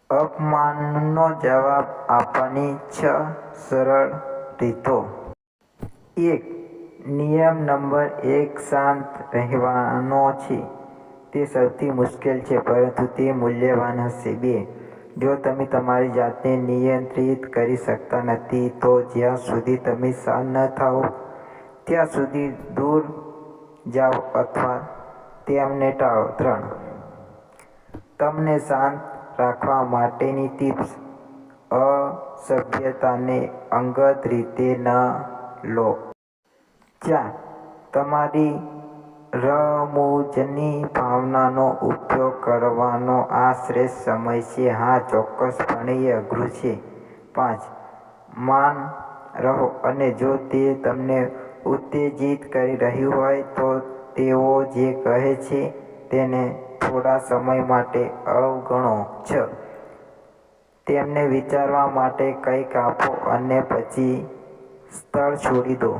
અપમાનનો જવાબ આપવાની 6 સરળ રીતો. 1. નિયમ નંબર 1 શાંત રહેવાનો છે. તે સૌથી મુશ્કેલ છે, પરંતુ તે મૂલ્યવાન હશે. 2. જો તમે તમારી જાતને નિયંત્રિત કરી શકતા નથી, તો જ્યાં સુધી તમે શાંત ન થાઓ ત્યાં સુધી દૂર જાઓ અથવા તેમને ટાળો. 3. તમને શાંત રાખવા માટેની ટિપ્સ. અસભ્યતાને અંગત રીતે ન લો. 4. તમારી રમૂજની ભાવનાનો ઉપયોગ કરવાનો આ શ્રેષ્ઠ સમય છે. હા, ચોક્કસપણે એ અઘરું છે. 5. મૌન રહો, અને જો તે તમને ઉત્તેજિત કરી રહ્યું હોય, તો તેઓ જે કહે છે તેને થોડા સમય માટે અવગણો. 6. તેમને વિચારવા માટે કંઈક આપો અને પછી સ્થળ છોડી દો.